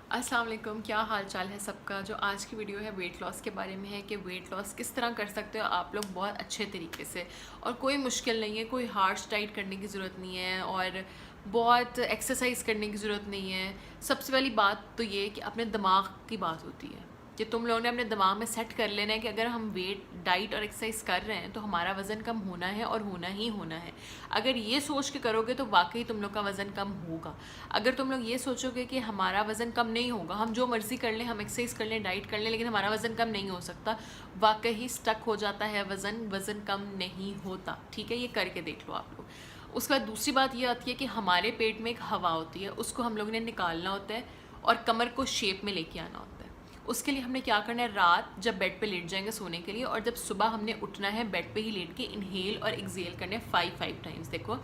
अस्सलाम वालेकुम, क्या हाल चाल है सबका। जो आज की वीडियो है वेट लॉस के बारे में है कि वेट लॉस किस तरह कर सकते हो आप लोग बहुत अच्छे तरीके से, और कोई मुश्किल नहीं है, कोई हार्श डाइट करने की ज़रूरत नहीं है और बहुत एक्सरसाइज करने की ज़रूरत नहीं है। सबसे पहली बात तो ये कि अपने दिमाग की बात होती है कि तुम लोगों ने अपने दिमाग में सेट कर लेना है कि अगर हम वेट डाइट और एक्सरसाइज कर रहे हैं तो हमारा वज़न कम होना है और होना ही होना है। अगर ये सोच के करोगे तो वाकई तुम लोग का वज़न कम होगा। अगर तुम लोग ये सोचोगे कि हमारा वज़न कम नहीं होगा, हम जो मर्ज़ी कर लें, हम एक्सरसाइज कर लें, डाइट कर लें, लेकिन हमारा वज़न कम नहीं हो सकता, वाकई स्टक हो जाता है वज़न कम नहीं होता। ठीक है, ये करके देख लो आप लोग। उसके बाद दूसरी बात ये आती है कि हमारे पेट में एक हवा होती है, उसको हम लोगों ने निकालना होता है और कमर को शेप में लेके आना होता है। उसके लिए हमने क्या करना है, रात जब बेड पे लेट जाएंगे सोने के लिए, और जब सुबह हमने उठना है बेड पे ही लेट के इनहेल और एक्सहेल करने 5 टाइम्स। देखो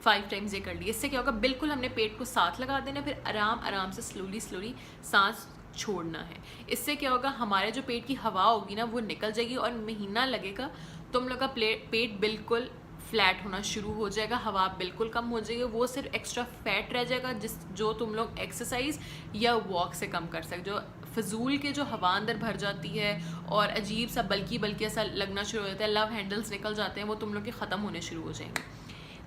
5 टाइम्स ये कर लिए। इससे क्या होगा, बिल्कुल हमने पेट को साथ लगा देना, फिर आराम आराम से स्लोली स्लोली सांस छोड़ना है। इससे क्या होगा, हमारे जो पेट की हवा होगी ना वो निकल जाएगी और महीना लगेगा तुम लोग का पेट बिल्कुल फ्लैट होना शुरू हो जाएगा, हवा बिल्कुल कम हो जाएगी, वो सिर्फ एक्स्ट्रा फैट रह जाएगा जो तुम लोग एक्सरसाइज या वॉक से कम कर सकते। जो फजूल के जो हवा अंदर भर जाती है और अजीब सा बल्कि बल्कि ऐसा लगना शुरू हो जाता है, लव हैंडल्स निकल जाते हैं, वो तुम लोग के ख़त्म होने शुरू हो जाएंगे।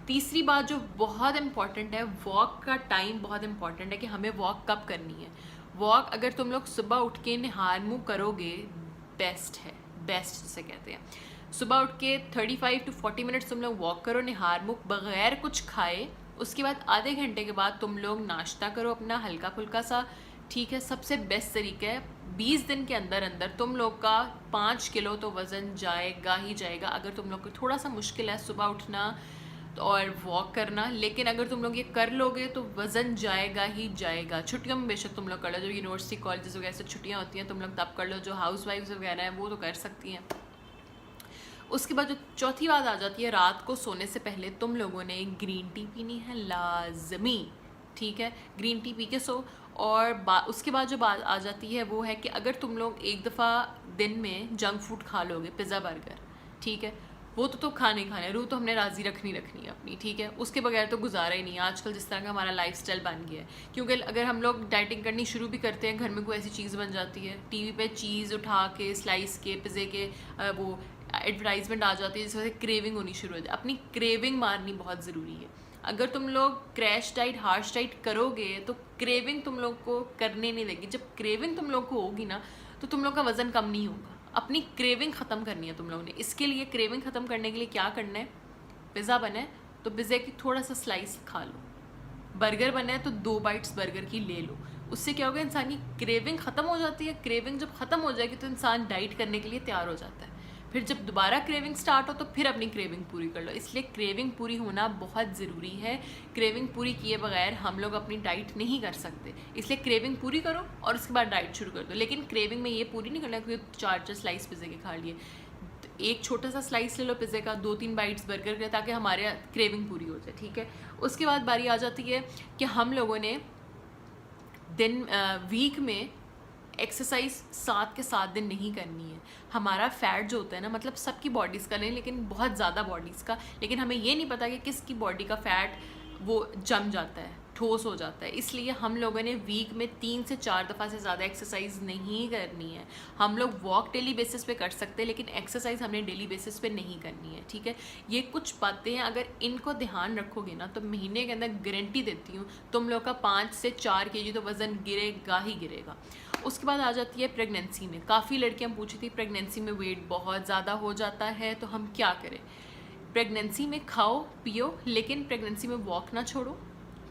तीसरी बात जो बहुत इंपॉर्टेंट है, वॉक का टाइम बहुत इंपॉर्टेंट है कि हमें वॉक कब करनी है। वॉक अगर तुम लोग सुबह उठ के निहार मुँह करोगे, बेस्ट है, बेस्ट जिसे कहते हैं। सुबह उठ के 35 to 40 मिनट्स तुम लोग वॉक करो निहार मुँह बगैर कुछ खाए। उसके बाद आधे घंटे के बाद तुम लोग नाश्ता करो अपना हल्का फुल्का सा। ठीक है, सबसे बेस्ट तरीका है, 20 दिन के अंदर अंदर तुम लोग का 5 किलो तो वज़न जाएगा ही जाएगा। अगर तुम लोग को थोड़ा सा मुश्किल है सुबह उठना और वॉक करना, लेकिन अगर तुम लोग ये कर लोगे तो वज़न जाएगा ही जाएगा। छुट्टियों में बेशक तुम लोग कर लो, जो यूनिवर्सिटी कॉलेजेस वगैरह से छुट्टियाँ होती हैं तुम लोग तब कर लो, जो हाउस वाइफ्स वगैरह हैं वो तो कर सकती हैं। उसके बाद जो चौथी बात आ जाती है, रात को सोने से पहले तुम लोगों ने ग्रीन टी पीनी है लाजमी। ठीक है, ग्रीन टी पी के सो। और उसके बाद जो बात आ जाती है वो है कि अगर तुम लोग एक दफ़ा दिन में जंक फूड खा लोगे, पिज़्ज़ा बर्गर, ठीक है, वो तो खाने खाने, रूह तो हमने राज़ी रखनी है अपनी। ठीक है, उसके बगैर तो गुजारा ही नहीं है आजकल जिस तरह का हमारा लाइफस्टाइल बन गया है। क्योंकि अगर हम लोग डाइटिंग करनी शुरू भी करते हैं, घर में कोई ऐसी चीज़ बन जाती है, टीवी पे चीज़ उठा के स्लाइस के पिज़्ज़े के वो एडवर्टाइजमेंट आ जाती है, जिस वजह से क्रेविंग होनी शुरू हो जाती है। अपनी क्रेविंग मारनी बहुत ज़रूरी है। अगर तुम लोग क्रैश डाइट हार्श डाइट करोगे तो क्रेविंग तुम लोग को करने नहीं देगी। जब क्रेविंग तुम लोग को होगी ना तो तुम लोग का वज़न कम नहीं होगा। अपनी क्रेविंग ख़त्म करनी है तुम लोगों ने। इसके लिए क्रेविंग ख़त्म करने के लिए क्या करना है, पिज़्ज़ा बना है तो पिज़्ज़े की थोड़ा सा स्लाइस खा लो, बर्गर बना है तो 2 बाइट्स बर्गर की ले लो। उससे क्या होगा, इंसान की क्रेविंग ख़त्म हो जाती है। क्रेविंग जब ख़त्म हो जाएगी तो इंसान डाइट करने के लिए तैयार हो जाता है। फिर जब दोबारा क्रेविंग स्टार्ट हो तो फिर अपनी क्रेविंग पूरी कर लो। इसलिए क्रेविंग पूरी होना बहुत ज़रूरी है। क्रेविंग पूरी किए बगैर हम लोग अपनी डाइट नहीं कर सकते। इसलिए क्रेविंग पूरी करो और उसके बाद डाइट शुरू कर दो। लेकिन क्रेविंग में ये पूरी नहीं करना कि 4 स्लाइस पिज़्ज़े के खा लिए। एक छोटा सा स्लाइस ले लो पिज़्ज़े का, 2-3 बाइट्स बर्गर के, ताकि हमारे क्रेविंग पूरी हो जाए। ठीक है, उसके बाद बारी आ जाती है कि हम लोगों ने वीक में एक्सरसाइज 7 के 7 दिन नहीं करनी है। हमारा फैट जो होता है ना, मतलब सबकी बॉडीज़ का नहीं, लेकिन बहुत ज़्यादा बॉडीज़ का, लेकिन हमें ये नहीं पता कि किसकी बॉडी का फ़ैट वो जम जाता है, ठोस हो जाता है। इसलिए हम लोगों ने वीक में 3 से 4 दफ़ा से ज़्यादा एक्सरसाइज नहीं करनी है। हम लोग वॉक डेली बेसिस पे कर सकते हैं, लेकिन एक्सरसाइज हमने डेली बेसिस पे नहीं करनी है। ठीक है, ये कुछ बातें हैं, अगर इनको ध्यान रखोगे ना तो महीने के अंदर गारंटी देती हूँ तुम लोग का 5 से 4 kg तो वज़न गिरेगा ही गिरेगा। उसके बाद आ जाती है प्रेगनेंसी में। काफ़ी लड़कियां पूछी थी प्रेगनेंसी में वेट बहुत ज़्यादा हो जाता है तो हम क्या करें। प्रेगनेंसी में खाओ पियो, लेकिन प्रेगनेंसी में वॉक ना छोड़ो।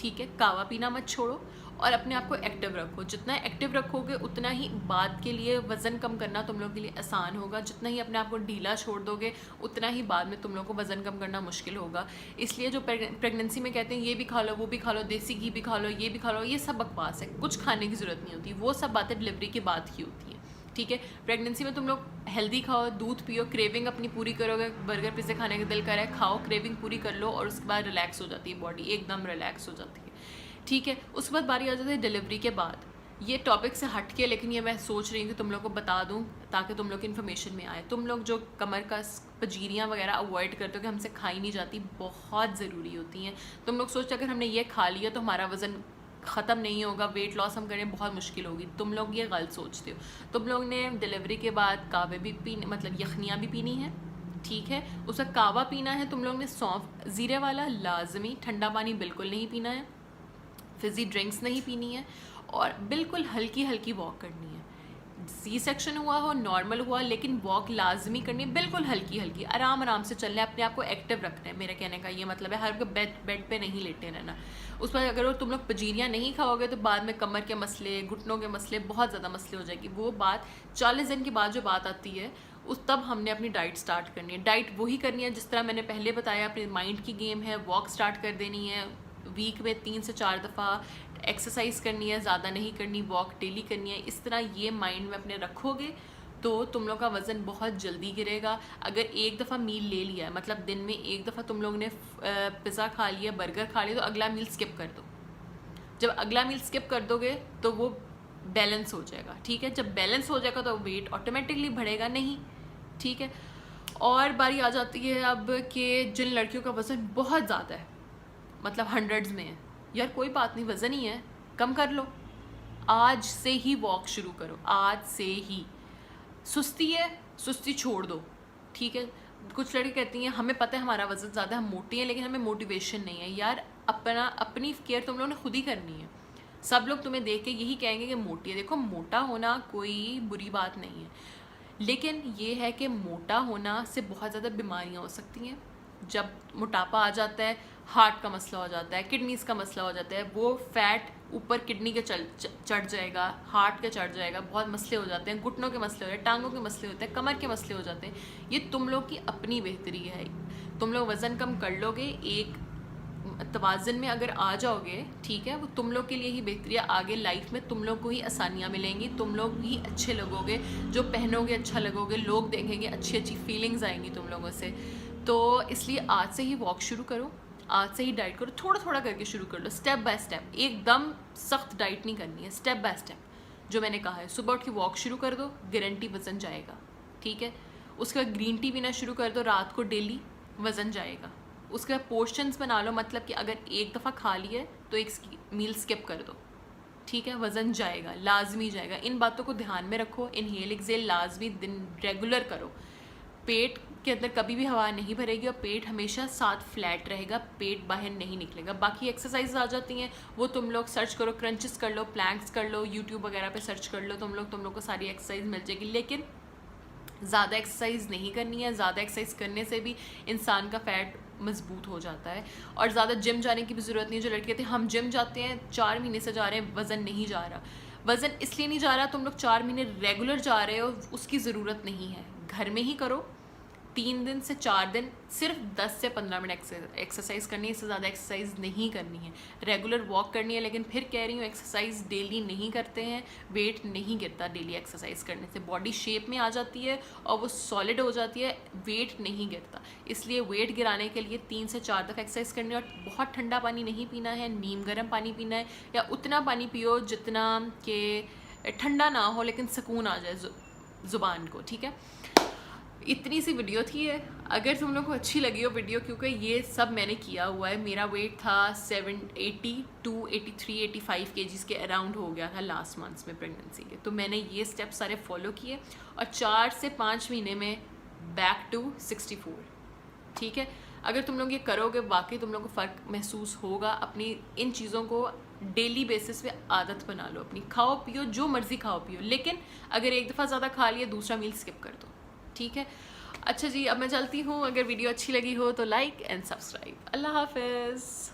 ठीक है, कावा पीना मत छोड़ो और अपने आप को एक्टिव रखो। जितना एक्टिव रखोगे उतना ही बाद के लिए वज़न कम करना तुम लोग के लिए आसान होगा। जितना ही अपने आप को ढीला छोड़ दोगे उतना ही बाद में तुम लोग को वज़न कम करना मुश्किल होगा। इसलिए जो प्रेगनेंसी में कहते हैं ये भी खा लो, वो भी खा लो, देसी घी भी खा लो, ये भी खा लो, ये सब बकवास है। कुछ खाने की ज़रूरत नहीं होती, वो सब बातें डिलीवरी के बाद ही होती हैं। ठीक है, प्रेगनेंसी में तुम लोग हेल्दी खाओ, दूध पियो, क्रेविंग अपनी पूरी करोगे। बर्गर पिज़्ज़ा खाने का दिल कर रहा है, खाओ, क्रेविंग पूरी कर लो और उसके बाद रिलैक्स हो जाती है बॉडी, एकदम रिलैक्स हो जाती है। ठीक है, उसके बाद बारी आ जाती है डिलीवरी के बाद। ये टॉपिक से हट के, लेकिन ये मैं सोच रही हूँ कि तुम लोग को बता दूँ ताकि तुम लोग की इन्फॉर्मेशन में आए। तुम लोग जो कमर का पजीरियाँ वगैरह अवॉइड करते हो कि हमसे खाई नहीं जाती, बहुत ज़रूरी होती हैं। तुम लोग सोचते अगर हमने ये खा लिया तो हमारा वज़न ख़त्म नहीं होगा, वेट लॉस हम करें बहुत मुश्किल होगी। तुम लोग ये गलत सोचते हो। तुम लोग ने डिलीवरी के बाद कावे भी पीने, मतलब यखनियाँ भी पीनी है, ठीक है। उसका कावा पीना है तुम लोग ने, सौंफ ज़ीरे वाला लाजमी। ठंडा पानी बिल्कुल नहीं पीना है, फिज़ी ड्रिंक्स नहीं पीनी है, और बिल्कुल हल्की हल्की वॉक करनी है। सी सेक्शन हुआ हो, नॉर्मल हुआ, लेकिन वॉक लाजमी करनी है, बिल्कुल हल्की हल्की, आराम आराम से चलना है, अपने आप को एक्टिव रखना है। मेरा कहने का ये मतलब है, हर बेड पे नहीं लेटे रहना। उस पर अगर तुम लोग पजीरियाँ नहीं खाओगे तो बाद में कमर के मसले, घुटनों के मसले, बहुत ज़्यादा मसले हो जाएगी। वो बात 40 दिन के बाद जो बात आती है, उस तब हमने अपनी डाइट स्टार्ट करनी है। डाइट वही करनी है जिस तरह मैंने पहले बताया, अपने माइंड की गेम है। वॉक स्टार्ट कर देनी है, वीक में 3 से 4 दफ़ा एक्सरसाइज करनी है, ज़्यादा नहीं करनी, वॉक डेली करनी है। इस तरह ये माइंड में अपने रखोगे तो तुम लोग का वज़न बहुत जल्दी गिरेगा। अगर एक दफ़ा मील ले लिया है, मतलब दिन में एक दफ़ा तुम लोग ने पिज़्ज़ा खा लिया, बर्गर खा लिया, तो अगला मील स्किप कर दो। जब अगला मील स्किप कर दोगे तो वो बैलेंस हो जाएगा, ठीक है। जब बैलेंस हो जाएगा तो वेट ऑटोमेटिकली बढ़ेगा नहीं, ठीक है। और बारी आ जाती है अब कि जिन लड़कियों का वज़न बहुत ज़्यादा है, मतलब 100s में है, यार कोई बात नहीं, वज़न ही है, कम कर लो। आज से ही वॉक शुरू करो, आज से ही। सुस्ती है, सुस्ती छोड़ दो, ठीक है। कुछ लड़की कहती हैं हमें पता है हमारा वज़न ज़्यादा, हम मोटी हैं, लेकिन हमें मोटिवेशन नहीं है। यार अपनी केयर तुम लोगों ने खुद ही करनी है। सब लोग तुम्हें देख के यही कहेंगे कि मोटी है। देखो, मोटा होना कोई बुरी बात नहीं है, लेकिन ये है कि मोटा होना से बहुत ज़्यादा बीमारियाँ हो सकती हैं। जब मोटापा आ जाता है, हार्ट का मसला हो जाता है, किडनीज़ का मसला हो जाता है, वो फैट ऊपर किडनी के चढ़ जाएगा, हार्ट के चढ़ जाएगा, बहुत मसले हो जाते हैं, घुटनों के मसले हो जाते हैं, टांगों के मसले होते हैं, कमर के मसले हो जाते हैं। ये तुम लोग की अपनी बेहतरी है। तुम लोग वज़न कम कर लोगे, एक तवाज़न में अगर आ जाओगे, ठीक है, वो तुम लोग के लिए ही बेहतरी है। आगे लाइफ में तुम लोग को ही आसानियाँ मिलेंगी, तुम लोग ही अच्छे लगोगे, जो पहनोगे अच्छा लगोगे, लोग देखेंगे, अच्छी अच्छी फीलिंग्स आएंगी तुम लोगों से। तो इसलिए आज से ही वॉक शुरू करो, आज से ही डाइट करो, थोड़ा थोड़ा करके शुरू कर लो, स्टेप बाय स्टेप। एकदम सख्त डाइट नहीं करनी है, स्टेप बाय स्टेप। जो मैंने कहा है, सुबह उठ के वॉक शुरू कर दो, गारंटी वज़न जाएगा, ठीक है। उसके बाद ग्रीन टी पीना शुरू कर दो रात को डेली, वज़न जाएगा। उसके बाद पोर्शंस बना लो, मतलब कि अगर एक दफ़ा खा लिया है तो एक मील स्किप कर दो, ठीक है, वज़न जाएगा, लाजमी जाएगा। इन बातों को ध्यान में रखो। इनहेल एक्सेल लाजमी दिन रेगुलर करो। पेट के अंदर कभी भी हवा नहीं भरेगी और पेट हमेशा साथ फ्लैट रहेगा, पेट बाहर नहीं निकलेगा। बाकी एक्सरसाइज आ जाती हैं, वो तुम लोग सर्च करो, क्रंचेस कर लो, प्लैंक्स कर लो, यूट्यूब वगैरह पे सर्च कर लो, तुम लोग को सारी एक्सरसाइज मिल जाएगी। लेकिन ज़्यादा एक्सरसाइज नहीं करनी है। ज़्यादा एक्सरसाइज करने से भी इंसान का फैट मजबूत हो जाता है, और ज़्यादा जिम जाने की भी ज़रूरत नहीं है। जो लड़के कहते हैं हम जिम जाते हैं, 4 महीने से जा रहे हैं, वज़न नहीं जा रहा। वज़न इसलिए नहीं जा रहा, तुम लोग 4 महीने रेगुलर जा रहे हो, उसकी ज़रूरत नहीं है। घर में ही करो, 3 दिन से 4 दिन, सिर्फ 10 से 15 मिनट एक्सरसाइज करनी है, इससे ज़्यादा एक्सरसाइज नहीं करनी है। रेगुलर वॉक करनी है, लेकिन फिर कह रही हूँ एक्सरसाइज डेली नहीं करते हैं, वेट नहीं गिरता डेली एक्सरसाइज करने से। बॉडी शेप में आ जाती है और वो सॉलिड हो जाती है, वेट नहीं गिरता। इसलिए वेट गिराने के लिए 3 से 4 दफ़ा एक्सरसाइज करनी है। और बहुत ठंडा पानी नहीं पीना है, नीम गर्म पानी पीना है, या उतना पानी पियो जितना कि ठंडा ना हो लेकिन सुकून आ जाए ज़ुबान को, ठीक है। इतनी सी वीडियो थी है। अगर तुम लोग को अच्छी लगी हो वीडियो, क्योंकि ये सब मैंने किया हुआ है, मेरा वेट था 82, 83, 85 kgs के अराउंड हो गया था लास्ट मंथ्स में प्रेगनेंसी के। तो मैंने ये स्टेप सारे फॉलो किए और 4 से 5 महीने में बैक टू 64, ठीक है। अगर तुम लोग ये करोगे, वाकई तुम लोग को फ़र्क महसूस होगा। अपनी इन चीज़ों को डेली बेसिस पे आदत बना लो अपनी। खाओ पियो, जो मर्ज़ी खाओ पियो, लेकिन अगर एक दफ़ा ज़्यादा खा लिया, दूसरा मील स्किप कर दो, ठीक है। अच्छा जी, अब मैं चलती हूँ। अगर वीडियो अच्छी लगी हो तो लाइक एंड सब्सक्राइब। अल्लाह हाफ़िज़।